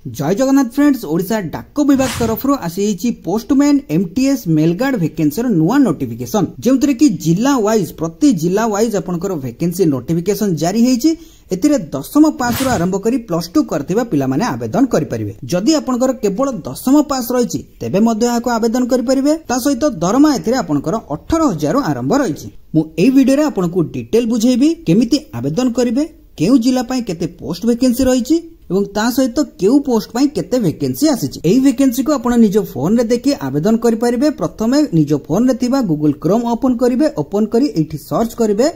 जय जगन्नाथ फ्रेंड्स ओडिशा डाक विभाग तरफ आसी पोस्टमैन एमटीएस मेलगार्ड वैकेंसी नुआ नोटिफिकेशन जो कि जिला वाइज प्रति जिला वाइज आपनकर वैकेंसी नोटिफिकेशन जारी होईची। एथिरे 10th पास रु आरंभ करी +2 करथिबा पिला माने आवेदन करि परिबे। जदि आपनकर केवल 10th पास रहिची तेबे मध्ये आको आवेदन करि परिबे। ता सहित दरमा एथिरे आपनकर 18,000 आरंभ रहिची। मु एई वीडियो रे आपनको डिटेल बुझेबी केमिति आवेदन करिवे, केउ जिला पई केते पोस्ट वैकेंसी रहिची एवं ता सहित केउ पोस्ट पई केते वैकेंसी आसीची। एई वैकेंसी को आपण निजो फोन रे देखि आवेदन करि परिबे। प्रथमे निजो फोन रे थिबा गूगल क्रोम ओपन करिवे। ओपन करी एठी सर्च करिवे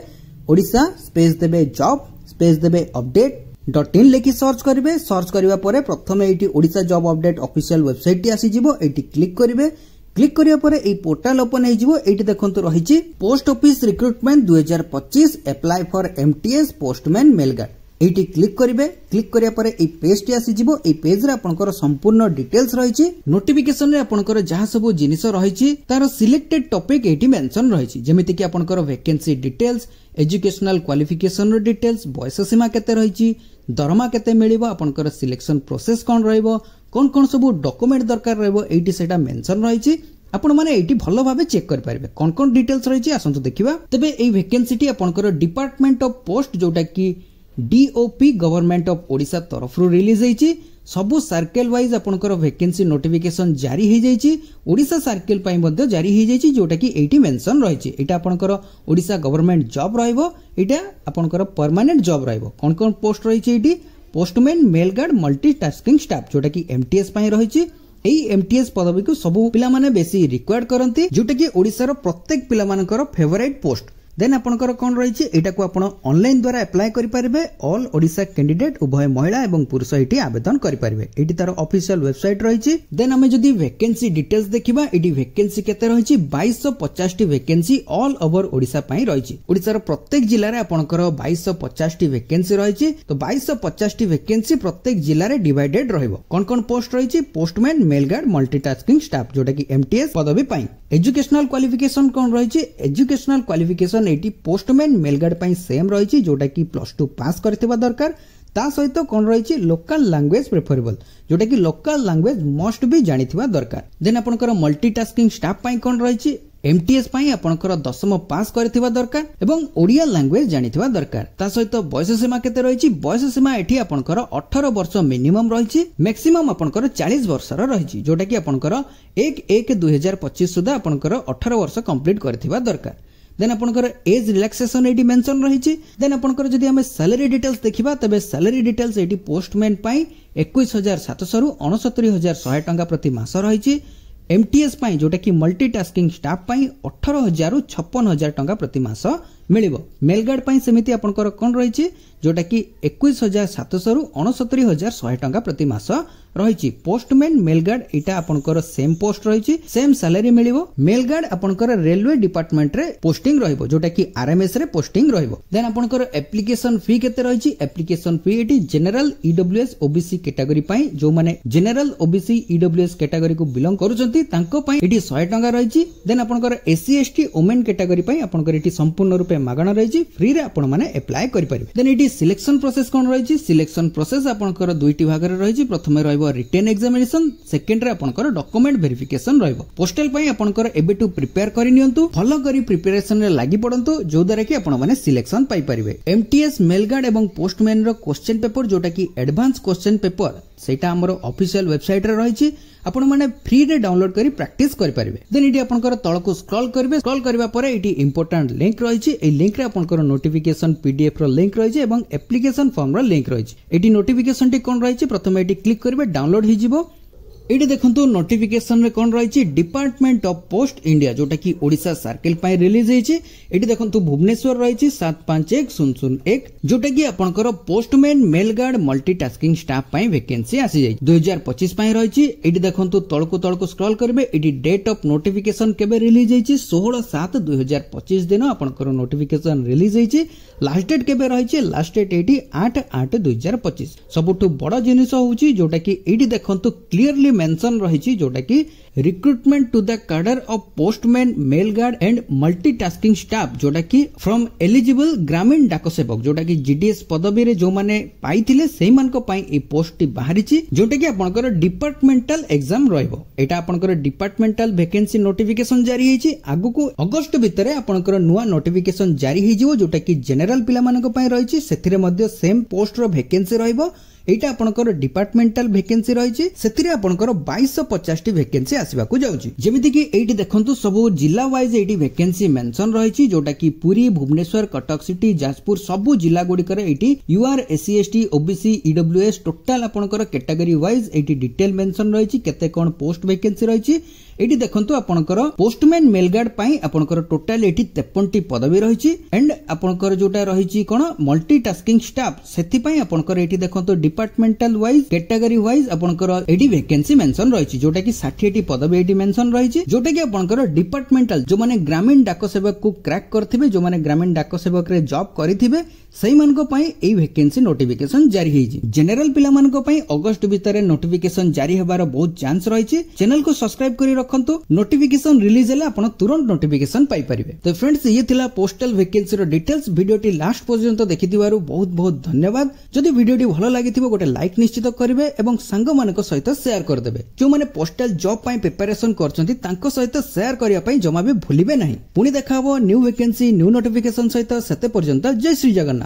ओडिशा स्पेस देबे जॉब स्पेस देबे update.in लेखि सर्च करिवे। सर्च करिवा परे प्रथमे एठी Odisha job update official website T आसी जिवो। एठी क्लिक करिवे। क्लिक करिया परे एई पोर्टल ओपन हे जिवो। एठी देखंतु रहिची post office recruitment 2025 apply for MTS postman mail guard. एटी क्लिक करिवे। क्लिक करिया परे ए पेज टी आसी जिवो। ए पेज रे आपनकर संपूर्ण डिटेल्स रहिची। नोटिफिकेशन रे आपनकर जहा सब जिनिस रहिची तार सिलेक्टेड टॉपिक एटी मेंशन रहिची। जेमिति कि आपनकर वैकेंसी डिटेल्स, एजुकेशनल क्वालिफिकेशन रो डिटेल्स, बयस सीमा केते रहिची, दरमा केते मिलिबो, आपनकर सिलेक्शन प्रोसेस कोन रहइबो, कोन सब डॉक्यूमेंट दरकार रहइबो एटी सेटा मेंशन रहिची। आपण माने एटी भलो भाबे चेक कर पारिबे कोन डिटेल्स रहिची। आसंतु देखिबा। तबे एई वैकेंसी टी आपनकर डिपार्टमेंट ऑफ पोस्ट जोटा कि डीओपी गवर्नमेंट ऑफ ओडिशा तरफ रिलीज होईची। सबु सर्कल वाइज आपनकर वैकेंसी नोटिफिकेशन जारी हो जाईची। ओडिशा सर्कल पई मध्ये जारी हो जाईची जोटा कि एटी मेंशन रहिची। एटा आपनकर ओडिशा गवर्नमेंट जॉब रहइबो। एटा आपनकर परमानेंट जॉब रहइबो। कोन पोस्ट रहिची एटी पोस्टमैन मेलगार्ड मल्टीटास्किंग स्टाफ जोटा कि एमटीएस पई रहिची। एई एमटीएस पदवी को सबु पिला माने बेसी रिक्वायर्ड करंती जोटा कि ओडिसा रो प्रत्येक पिला मानकर फेवरेट पोस्ट। देन आपनकर कोन रहिची एटा को आपण ऑनलाइन द्वारा अप्लाई करि परिबे। ऑल ओडिशा कैंडिडेट उभय महिला एवं पुरुष एटी आवेदन करि परिबे। एटी तार ऑफिशियल वेबसाइट रहिची। देन हमें जदी वैकेंसी डिटेल्स देखिबा एटी वैकेंसी केते रहिची 2250 T vacancy all over Odisha पई रहिची। ओडिसा रो प्रत्येक जिल्ला रे आपनकर 2250 टी वैकेंसी रहिची। तो 2250 टी वैकेंसी प्रत्येक जिल्ला रे डिवाइडेड रहइबो। कोन पोस्ट रहिची पोस्टमैन मेलगार्ड मल्टीटास्किंग स्टाफ जोटा कि एमटीएस पदवी पई। एजुकेशनल क्वालिफिकेशन कोन रहिची एजुकेशनल क्वालिफिकेशन एटी पोस्टमैन मेलगार्ड पई सेम रहिची जोटा कि +2 पास करथिबा दरकार। ता सहित कोन रहिची लोकल लैंग्वेज प्रेफरेबल जोटा कि लोकल लैंग्वेज मस्ट भी जानिथिबा दरकार। देन आपनकर मल्टीटास्किंग स्टाफ पई कोन रहिची एमटीएस पई आपनकर 10th पास करथिबा दरकार एवं ओडिया लैंग्वेज जानिथिबा दरकार। ता सहित बयस सीमा केते रहिची बयस सीमा एठी आपनकर 18 वर्ष मिनिमम रहिची। मैक्सिमम आपनकर 40 वर्षर रहिची जोटा कि आपनकर 1/1/2025 सुधा आपनकर 18 वर्ष कंप्लीट करथिबा दरकार। देन आपनकर एज रिलैक्सेशन एटी मेंशन रहिची। देन आपनकर जदि हमें सैलरी डिटेल्स देखिबा तबे सैलरी डिटेल्स एटी पोस्टमैन पई 21,700 रु 69,100 टंका प्रति मास रहिची। एमटीएस पई जोटा कि मल्टीटास्किंग स्टाफ पई 18,000 रु 56,000 टंका प्रति मास मिलिबो। मेलगार्ड पई सेमिति आपनकर कोन रहिची जोटा कि 21,700 रु 69,100 टंका प्रति मास रहिची। पोस्टमैन मेलगार्ड एटा आपनकर सेम पोस्ट रहिची। सेम सैलरी मिलिबो। मेलगार्ड आपनकर रेलवे डिपार्टमेंट रे पोस्टिंग रहिबो जोटा कि आरएमएस रे पोस्टिंग रहिबो। देन आपनकर एप्लीकेशन फी केते रहिची एप्लीकेशन फी एटी जनरल ईडब्ल्यूएस ओबीसी कैटेगरी पई जो माने जनरल ओबीसी ईडब्ल्यूएस कैटेगरी को बिलोंग करूचंती तांको पई एटी 100 टंका रहिची। देन आपनकर एससी एसटी वुमेन कैटेगरी पई आपनकर एटी संपूर्ण रूपे मागणा रहिची। फ्री रे आपण माने अप्लाई करि परिबे। देन एटी सिलेक्शन प्रोसेस कोन रहिची सिलेक्शन प्रोसेस आपनकर दुईटी भाग रे रहिची। प्रथमे रहइबो रिटेन एग्जामिनेशन सेकंड रे आपनकर डॉक्यूमेंट वेरिफिकेशन रहइबो। पोस्टल पई आपनकर एबेटू प्रिपेयर करि नियंतु भलो करी प्रिपरेशन रे लागि पडंतु जो द्वारा कि आपण माने सिलेक्शन पाई परिबे। एमटीएस मेलगार्ड एवं पोस्टमैन रो क्वेश्चन पेपर जोटा कि एडवांस क्वेश्चन पेपर सेटा हमरो ऑफिशियल वेबसाइट रे रहिची। आपण माने फ्री रे डाउनलोड करी प्रैक्टिस करि परिबे। देन इटी आपनकर तळको स्क्रॉल करिवे। स्क्रॉल करबा परे इटी इंपोर्टेंट लिंक रहिची। ए लिंक रे आपनकर नोटिफिकेशन पीडीएफ रो लिंक रहिची एवं एप्लीकेशन फॉर्म रो लिंक रहिची। इटी नोटिफिकेशन टी कोन रहिची प्रथमे इटी क्लिक करिवे डाउनलोड हि जिवो। एटी देखंतु नोटिफिकेशन रे कोन रहिची डिपार्टमेंट ऑफ पोस्ट इंडिया जोटा कि ओडिशा सर्कल पई रिलीज हेची। एटी देखंतु भुवनेश्वर रहिची 751001 जोटा कि आपनकर पोस्टमैन मेलगार्ड मल्टीटास्किंग स्टाफ पई वैकेंसी आसी जाई 2025 पई रहिची। एटी देखंतु तळको स्क्रॉल करबे। एटी डेट ऑफ नोटिफिकेशन केबे रिलीज हेची 16/7/2025 दिन आपनकर नोटिफिकेशन रिलीज हेची। लास्ट डेट केबे रहिची लास्ट डेट एटी 8/8/2025। सबुठु बड़ जिनिस होउची जोटा कि एटी देखंतु क्लियरली मेंशन रही जोटा कि recruitment to the cadre of postman mail guard and multitasking staff जोटा कि फ्रॉम एलिजिबल ग्रामीण डाक सेवक जोटा कि जीडीएस पदवी रे जो माने पाइथिले सेही मानको पई ए पोस्ट टी बाहरिची जोटा कि आपनकर डिपार्टमेंटल एग्जाम रहइबो। एटा आपनकर डिपार्टमेंटल वैकेंसी नोटिफिकेशन जारी हेची। आगु को अगस्त भितरे आपनकर नुवा नोटिफिकेशन जारी हेजिवो जोटा कि जनरल पिला मानको पई रहिची सेथिरे मध्ये सेम पोस्ट रो वैकेंसी रहइबो। एटा आपनकर डिपार्टमेंटल वैकेंसी रहिची सेथिरे आपनकर 2250 टी वैकेंसी आसीबाकू जाउची। जेमिति कि एठी देखंतु सब जिला वाइज एठी वैकेंसी मेंशन रहिची जोटा कि पुरी भुवनेश्वर कटक सिटी जाजपुर सब जिला गुडी करे एठी UR SC ST OBC EWS total आपनकर कैटेगरी वाइज एठी डिटेल मेंशन रहिची केते कोन पोस्ट वैकेंसी रहिची। एठी देखंतु आपनकर पोस्टमैन मेलगार्ड पई आपनकर टोटल एठी 53 टी पदवी रहिची एंड आपनकर जोटा रहिची कोन मल्टीटास्किंग स्टाफ सेथि पई आपनकर एठी देखंतु डिपार्टमेंटल वाइज कैटेगरी वाइज आपनकर एठी वैकेंसी मेंशन रहिची जोटा कि 60 टी पदवी एठी मेंशन रहिची जोटा कि आपनकर डिपार्टमेंटल जो माने ग्रामीण डाक सेवक को क्रैक करथिबे जो माने ग्रामीण डाक सेवक रे जॉब करिथिबे सही मानको पई एई वैकेंसी नोटिफिकेशन जारी हेजी। जनरल पिला मानको पई अगस्त भितरे नोटिफिकेशन जारी हेबार बहुत चांस रहिची। चैनल को सब्सक्राइब करी रखंतु नोटिफिकेशन रिलीज हेले आपण तुरंत नोटिफिकेशन पाई परिबे। तो फ्रेंड्स ये थिला पोस्टल वैकेंसी रो डिटेल्स वीडियोटी लास्ट पर्यंत देखिथिबारु बहुत बहुत धन्यवाद। जदि वीडियोटी भलो लागिथिबो गोटे लाइक निश्चित करिवे एवं सांग मानको सहित शेयर कर देबे। जो माने पोस्टल जॉब पई प्रिपरेशन करचंती तांको सहित शेयर करिया पई जमा भी भूलिबे नाही। पुनी देखाबो न्यू वैकेंसी न्यू नोटिफिकेशन सहित सेते पर्यंत जय श्री जगन्नाथ।